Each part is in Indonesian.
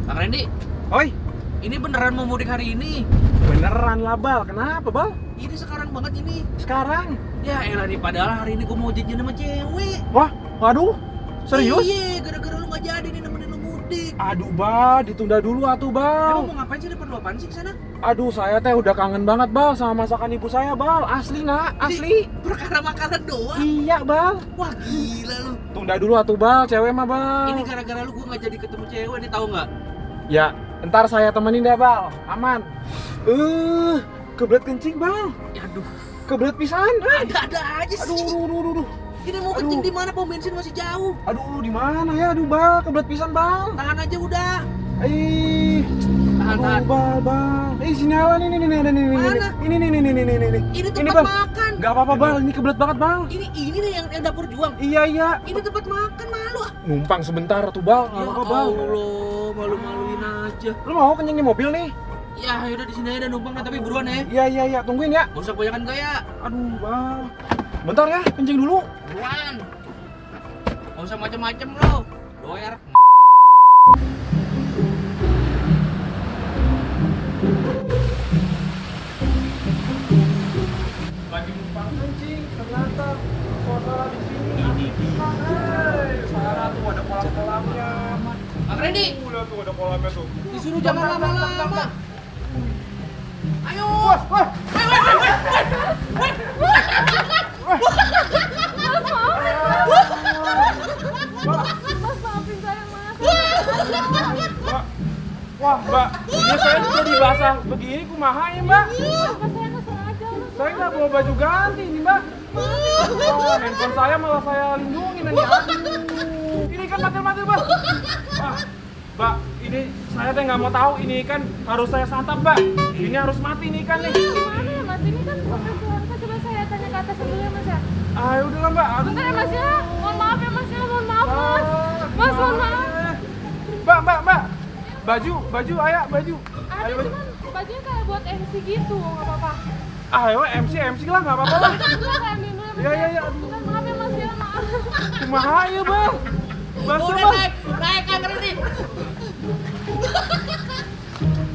Kang Randy, Oi, ini beneran mau mudik hari ini? beneran lah Bal. Kenapa Bal? Ini sekarang banget ini. Sekarang? Ya elah nih, padahal hari ini gue mau janjian sama cewek. Wah, waduh, serius? Iya, gara-gara lu gak jadi nih nemenin lu mudik. Aduh Bal, ditunda dulu atuh Bal. Emang mau ngapain sih, depan lu apaan sih kesana? Aduh, saya teh udah kangen banget Bal sama masakan ibu saya Bal. Asli nak, asli. Perkara makanan doang? Iya Bal. Wah gila lu. Tunda dulu atuh Bal, cewek mah Bal. Ini gara-gara lu gue gak jadi ketemu cewek nih, tahu nggak? Ya, ntar saya temenin deh Bal, aman. Kebelet kencing Bal. Ya aduh, Kebelet pisan. ada aja sih. Aduh. Ini mau kencing di mana? Pom bensin masih jauh. Aduh, di mana ya? Aduh Bal, kebelet pisan Bal. Tahan aja udah. Aduh, Bal. Sini ala nih. Mana? Ini. Ini tempat Bal. makan. Gak apa-apa Bal, ini kebelet banget Bal. Ini nih yang dapur juang. Iya. Ini tempat makan, malu ah. Numpang sebentar tuh Bal, gak Ya apa-apa Bal. Allah, malu-maluin aja. Lu mau kencing di mobil nih? Ya yaudah di sini aja numpang, tapi buruan ya. Iya, tungguin ya. Gak usah kebanyakan gaya. Aduh Bal. Bentar ya, kencing dulu. Buruan. Gak usah macem-macem lo. Doer. Lagi numpang kencing, ternyata suasana di sini sana tuh ada kolam-kolamnya. Bang Randy, Udah tuh ada kolamnya tuh. disuruh jangan lama-lama. Ayo. Wah. Maafin saya mas. Mbak. Wah, Mbak, ini saya jadi basah begini kumaha ya, Mbak? Mas saya nggak sengaja mas. Saya nggak bawa baju ganti nih, Mbak. Oh, handphone saya malah saya lindungin ini. Aduh, ini kan mati, Mbak. Wah, Mbak, ini saya teh nggak mau tahu ini kan harus saya santap, Mbak. Ini harus mati nih kan nih. Gimana ya mas? Ini kan profesional. Coba saya tanya ke atas dulu ya mas ya. Ah, udahlah, Mbak. Aduh. Bentar ya mas ya. Mohon maaf ya mas ya. Mohon maaf mas. Mas mohon maaf. Mbak. Baju, ayah, baju. Ada Ayo, baju. cuman bajunya kayak buat MC gitu. Nggak apa-apa. Ayo, MC lah, nggak apa-apa lah. Bentar saya ambil dulu ya mas. Iya. Bentar maaf ya mas ya. Maaf. Kumaha ya, Bang? Basah, Udah Bang. naik Kang Randy.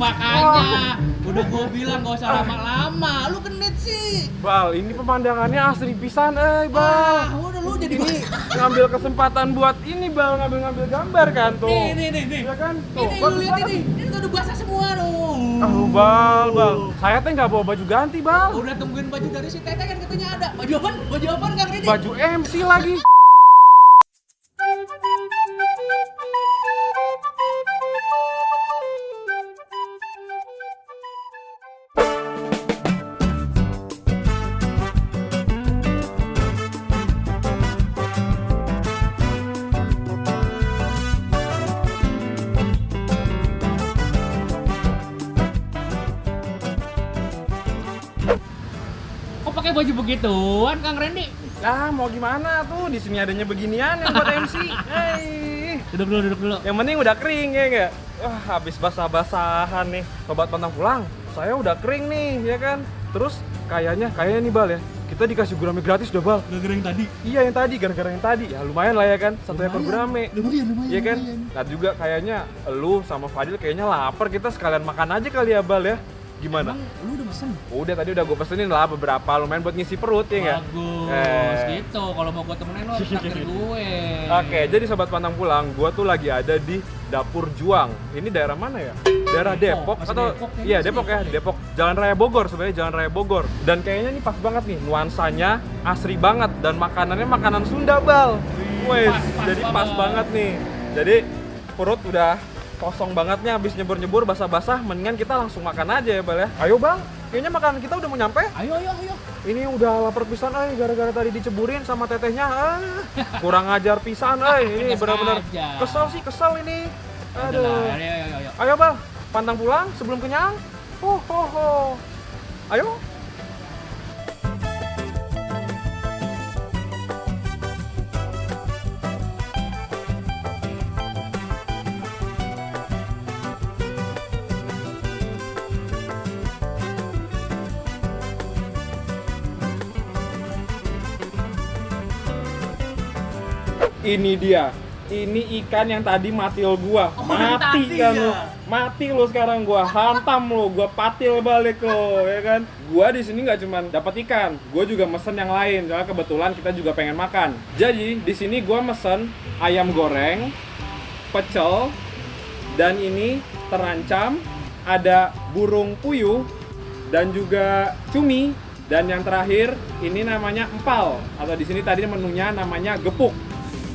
Makanya, udah gue bilang gak usah lama-lama. Lu genit sih. Bal, ini pemandangannya asli pisan, Wah, Bal. udah lu jadi Ini ngambil kesempatan buat ini, Bal, ngambil gambar kan tuh. Nih. Ya kan? Tuh, Ini lu bagus lihat banget. ini. Ini tuh udah basah semua tuh. Aduh, Bal. Saya teh nggak bawa baju ganti, Bal. Udah tungguin baju dari si Teteh kan katanya ada. Baju apaan Kang Randy? Baju MC lagi. Kok pakai baju begituan Kang Randy? Lah, mau gimana tuh? Di sini adanya beginian yang buat MC. Hei. Duduk dulu. Yang penting udah kering ya enggak? Wah, habis basah-basahan nih. Sobat pantang pulang. Saya udah kering nih, ya kan? Terus kayaknya nih Bal ya. Kita dikasih gurame gratis udah Bal. Gara-gara yang tadi. Iya yang tadi, gara-gara yang tadi. Ya lumayan lah ya kan, satu ekor gurame. Lumayan. Iya kan? Nah juga kayaknya lu sama Fadil kayaknya lapar, kita sekalian makan aja kali ya Bal ya. Gimana? Emang lu udah pesen? Udah tadi udah gue pesenin lah beberapa, lumayan buat ngisi perut ya nggak? Bagus, gitu. Kalau mau gue temenin lu harus traktir gue. Oke, jadi sobat pantang pulang, gue tuh lagi ada di Dapur Juang. Ini daerah mana ya? Daerah Depok Masih atau Depok kayaknya, iya masih Depok ya, Depok ya. Depok Jalan Raya Bogor sebenarnya Jalan Raya Bogor. Dan kayaknya ini pas banget nih, nuansanya asri banget dan makanannya makanan Sunda Bal. Wes, jadi pas banget nih. Jadi perut udah kosong bangetnya habis nyebur-nyebur basah-basah, mendingan kita langsung makan aja ya Bal ya. Ayo Bang, kayaknya makanan kita udah mau nyampe. Ayo. Ini udah lapar pisan gara-gara tadi diceburin sama tetehnya. Kurang ajar pisan ini Tegas benar-benar aja. kesel ini. Aduh. Ayo. Ayo Bal, pantang pulang sebelum kenyang. Ho. Ayo. Ini dia ini ikan yang tadi matil gua. Oh, Mati tadi kan ya? lu. Mati lu sekarang gua hantam lu, gua patil balik lo, ya kan? Gua di sini nggak cuman dapat ikan, gua juga mesen yang lain. Soalnya kebetulan kita juga pengen makan. Jadi di sini gua mesen ayam goreng, pecel, dan ini terancam, ada burung puyuh dan juga cumi. Dan yang terakhir ini namanya empal, atau di sini tadi menunya namanya gepuk.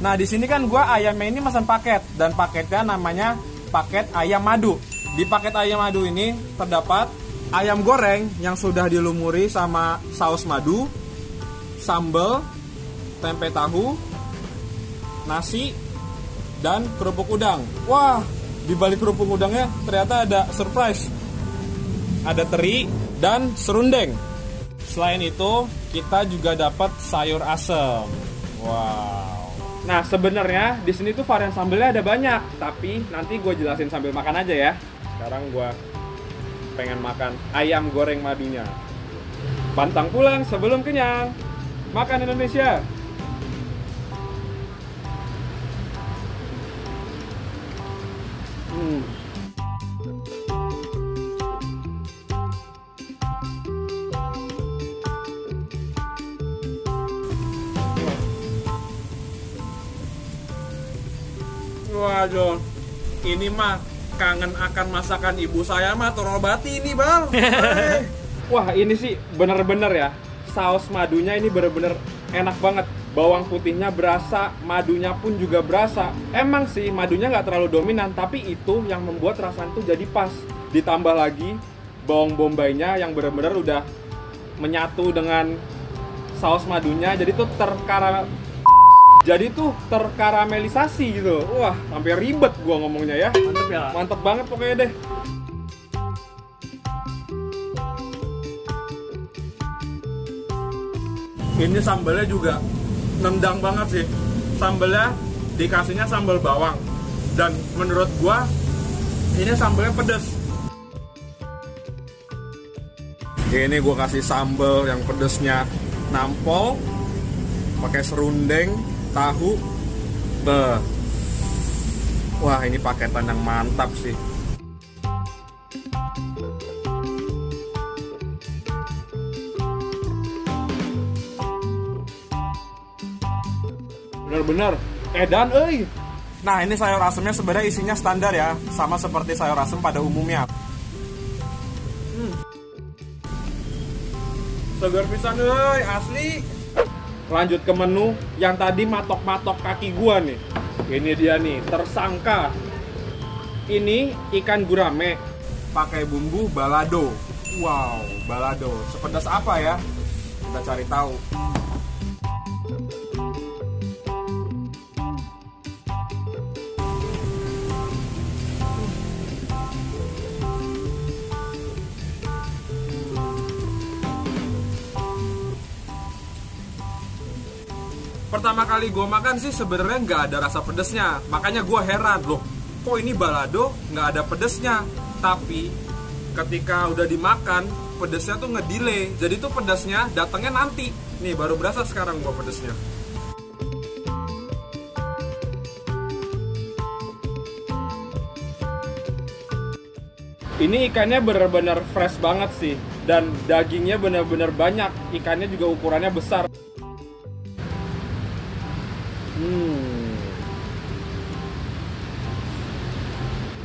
Nah, di sini kan gua ayamnya ini pesan paket, dan paketnya namanya paket ayam madu. Di paket ayam madu ini terdapat ayam goreng yang sudah dilumuri sama saus madu, sambal, tempe tahu, nasi, dan kerupuk udang. Wah, di balik kerupuk udangnya ternyata ada surprise. Ada teri dan serundeng. Selain itu, kita juga dapat sayur asem. Wow. Nah, sebenarnya di sini tuh varian sambelnya ada banyak, tapi nanti gue jelasin sambil makan aja ya. Sekarang gue pengen makan ayam goreng madunya. Pantang pulang sebelum kenyang. Makan Indonesia. Waduh, ini mah kangen akan masakan ibu saya mah Torobati ini bang. Wah, ini sih bener-bener ya, saus madunya ini bener-bener enak banget. Bawang putihnya berasa, madunya pun juga berasa. Emang sih madunya nggak terlalu dominan, tapi itu yang membuat rasanya tuh jadi pas. Ditambah lagi bawang bombaynya yang bener-bener udah menyatu dengan saus madunya, jadi tuh terkaramelisasi gitu. Wah, sampai ribet gua ngomongnya ya. Mantep ya. Mantep banget pokoknya deh. Ini sambalnya juga nendang banget sih. Sambalnya dikasihnya sambal bawang. Dan menurut gua ini sambalnya pedas. Ini gua kasih sambal yang pedasnya nampol, pakai serundeng, tahu. Wah, ini paketan yang mantap sih. Bener-bener edan euy. Nah, ini sayur asemnya sebenarnya isinya standar ya, sama seperti sayur asem pada umumnya. Segar pisan euy, asli. Lanjut ke menu yang tadi matok-matok kaki gua nih. Ini dia nih, tersangka. Ini ikan gurame pakai bumbu balado. Wow, balado. Sepedas apa ya? Kita cari tahu. Pertama kali gue makan sih sebenarnya nggak ada rasa pedesnya, makanya gue heran loh, kok ini balado nggak ada pedesnya. Tapi ketika udah dimakan, pedesnya tuh ngedelay, jadi tuh pedesnya datangnya nanti. Nih baru berasa sekarang gue pedesnya. Ini ikannya bener-bener fresh banget sih, dan dagingnya bener-bener banyak. Ikannya juga ukurannya besar.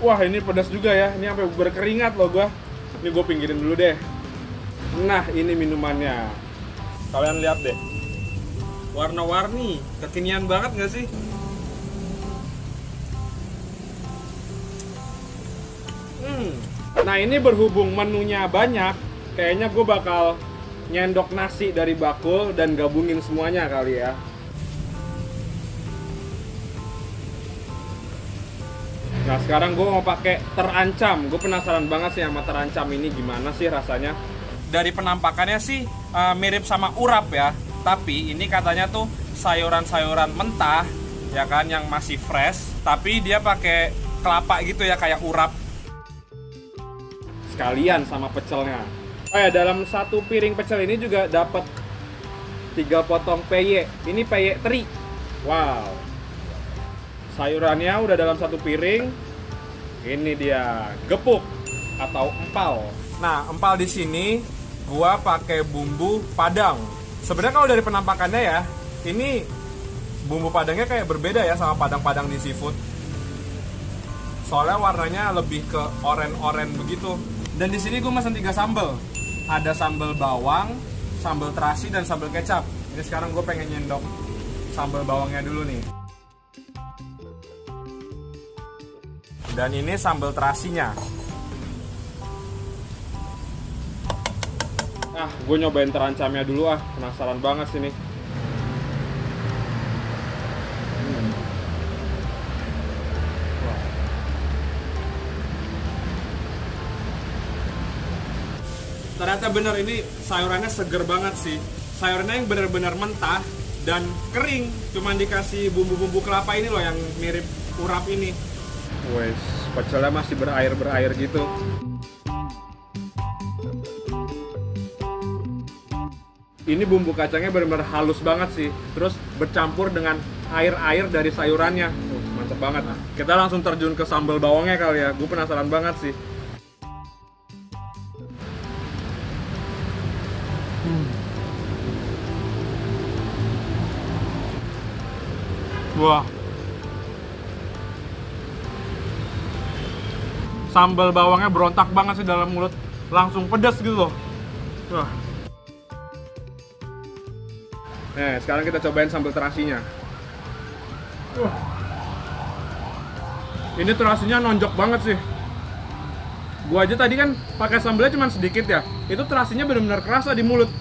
Wah, ini pedas juga ya. Ini sampai berkeringat loh gua. Ini gue pinggirin dulu deh. Nah, ini minumannya. Kalian lihat deh. Warna-warni, kekinian banget nggak sih? Nah, ini berhubung menunya banyak, kayaknya gue bakal nyendok nasi dari bakul dan gabungin semuanya kali ya. Nah, sekarang gue mau pakai terancam. Gue penasaran banget sih sama terancam ini, gimana sih rasanya. Dari penampakannya sih mirip sama urap ya. Tapi ini katanya tuh sayuran-sayuran mentah, ya kan, yang masih fresh. Tapi dia pakai kelapa gitu ya, kayak urap. Sekalian sama pecelnya. Oh ya, dalam satu piring pecel ini juga dapat 3 potong peye. Ini peye teri. Wow. Sayurannya udah dalam satu piring. Ini dia gepuk atau empal. Nah, empal di sini gua pakai bumbu Padang. Sebenarnya kalau dari penampakannya ya, ini bumbu Padangnya kayak berbeda ya sama Padang-Padang di seafood. Soalnya warnanya lebih ke oren-oren begitu. Dan di sini gue mesen 3 sambal. Ada sambal bawang, sambal terasi, dan sambal kecap. Ini sekarang gue pengen nyendok sambal bawangnya dulu nih. Dan ini sambal terasinya. Gue nyobain terancamnya dulu penasaran banget sini. Ternyata bener, ini sayurannya seger banget sih. Sayurannya yang bener-bener mentah dan kering. Cuman dikasih bumbu-bumbu kelapa ini loh yang mirip urap ini. Wes, pecelnya masih berair-berair gitu. Ini bumbu kacangnya bener-bener halus banget sih. Terus bercampur dengan air-air dari sayurannya. Mantep banget. Kita langsung terjun ke sambal bawangnya kali ya. Gue penasaran banget sih. Wah, sambal bawangnya berontak banget sih dalam mulut, langsung pedas gitu loh. Wah. Nah, sekarang kita cobain sambal terasinya. Ini terasinya nonjok banget sih. Gua aja tadi kan pakai sambalnya cuma sedikit ya, itu terasinya benar-benar kerasa di mulut.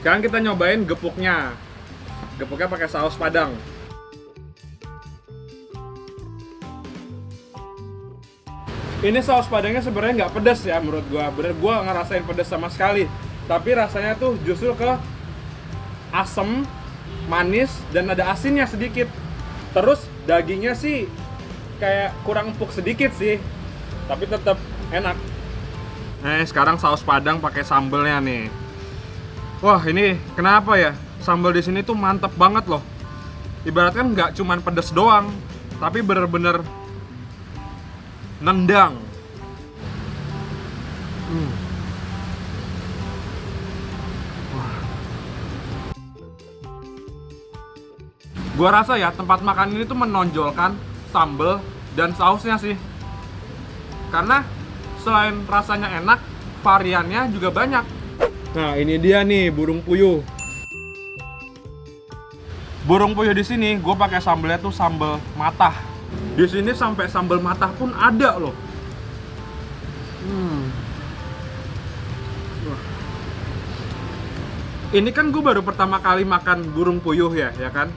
Sekarang kita nyobain gepuknya. Gepuknya pakai saus Padang. Ini saus Padangnya sebenarnya nggak pedas ya menurut gua. Bener, gua ngerasain pedas sama sekali. Tapi rasanya tuh justru ke asem, manis, dan ada asinnya sedikit. Terus dagingnya sih kayak kurang empuk sedikit sih. Tapi tetap enak. Sekarang saus Padang pakai sambelnya nih. Wah, ini kenapa ya? Sambal di sini tuh mantep banget loh. Ibaratkan nggak cuman pedas doang, tapi bener-bener nendang. Gua rasa ya tempat makan ini tuh menonjolkan sambal dan sausnya sih. Karena selain rasanya enak, variannya juga banyak. Nah, ini dia nih burung puyuh. Burung puyuh di sini gue pakai sambalnya tuh sambal matah. Di sini sampai sambal matah pun ada loh. Ini kan gue baru pertama kali makan burung puyuh ya kan?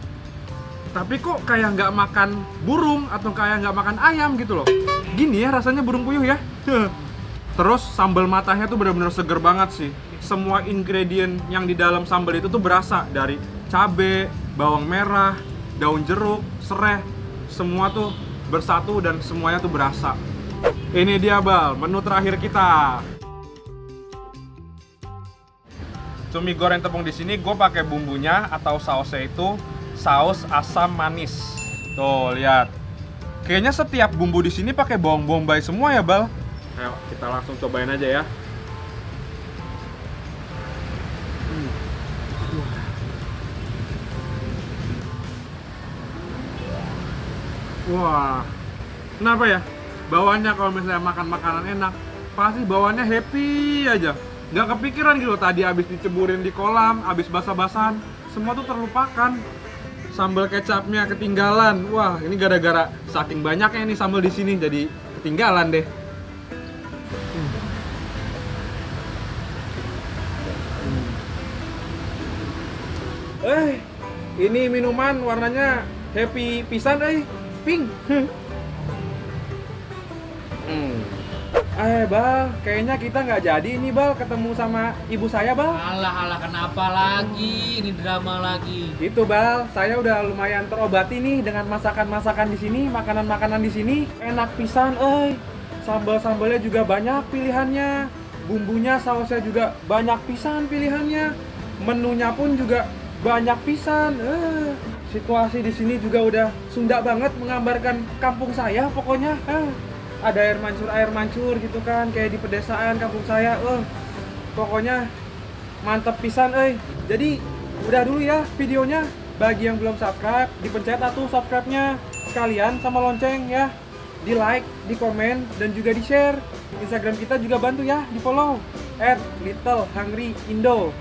Tapi kok kayak nggak makan burung atau kayak nggak makan ayam gitu loh. Gini ya rasanya burung puyuh ya. Terus sambal matahnya tuh benar-benar seger banget sih. Semua ingredient yang di dalam sambal itu tuh berasa dari cabe, bawang merah, daun jeruk, serai. Semua tuh bersatu dan semuanya tuh berasa. Ini dia Bal, menu terakhir kita. Cumi goreng tepung di sini gue pakai bumbunya atau sausnya itu saus asam manis. Tuh lihat. Kayaknya setiap bumbu di sini pakai bawang bombay semua ya Bal. Ayo kita langsung cobain aja ya. Wah, kenapa ya? Bawaannya kalau misalnya makan makanan enak, pasti bawaannya happy aja. Nggak kepikiran gitu tadi abis diceburin di kolam, abis basah-basahan, semua tuh terlupakan. Sambal kecapnya ketinggalan. Wah, ini gara-gara saking banyaknya ini sambal di sini jadi ketinggalan deh. Ini minuman warnanya happy pisan pink. Bal, kayaknya kita nggak jadi ini Bal ketemu sama ibu saya Bal. Alah, kenapa lagi? Ini drama lagi. Itu Bal, saya udah lumayan terobati nih dengan masakan-masakan di sini, makanan-makanan di sini enak pisan, Sambal-sambalnya juga banyak pilihannya, bumbunya, sausnya juga banyak pisan pilihannya, menunya pun juga banyak pisan. situasi di sini juga udah Sunda banget, menggambarkan kampung saya pokoknya. Ada air mancur gitu kan, kayak di pedesaan kampung saya. Pokoknya mantep pisan, Jadi udah dulu ya videonya. Bagi yang belum subscribe, dipencet atuh subscribe-nya sekalian sama lonceng ya. Di like, di komen, dan juga di share. Instagram kita juga bantu ya, di follow @littlehungryindo.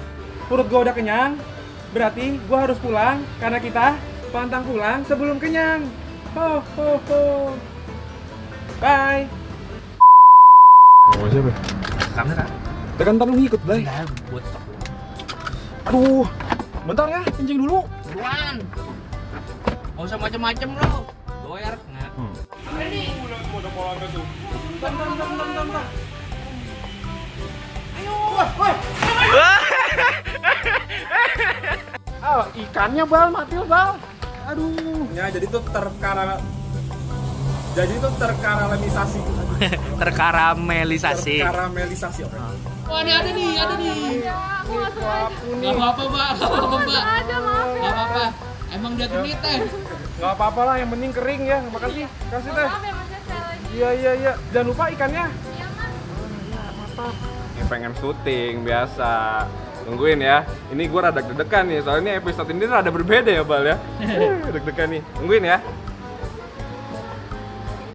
Perut gue udah kenyang, berarti gue harus pulang karena kita pantang pulang sebelum kenyang. Ho ho ho. Bye. Mau siapa? Kamera. Tekan ntar lu ngikut, Blay. Nah, buat Aduh, bentar ya, kencing dulu. buruan. Gak usah macem-macem lo. Doyar. Nah. Udah pola tuh. Bentar. Ayo, woi. Ikannya bal, mati lo bal. Aduh. Ya jadi tuh terkaramelisasi. Terkaramelisasi. Terkaramelisasi, oke. Oh, ini ada nih. Aku nggak sengaja. Gak apa-apa, Mbak. Gak apa-apa, Mbak. Sengaja, maaf ya. Gak apa-apa. Emang dia genit teh. Gak apa-apa lah, yang penting kering ya. Makasih, kasih teh. Maaf ya Mas ya, sekali lagi. Iya. Jangan lupa ikannya. Iya Mas. Ini pengen syuting biasa. Tungguin ya. Ini gue rada deg-degan nih, soalnya episode ini rada berbeda ya, Bal ya. Deg-degan nih. Tungguin ya.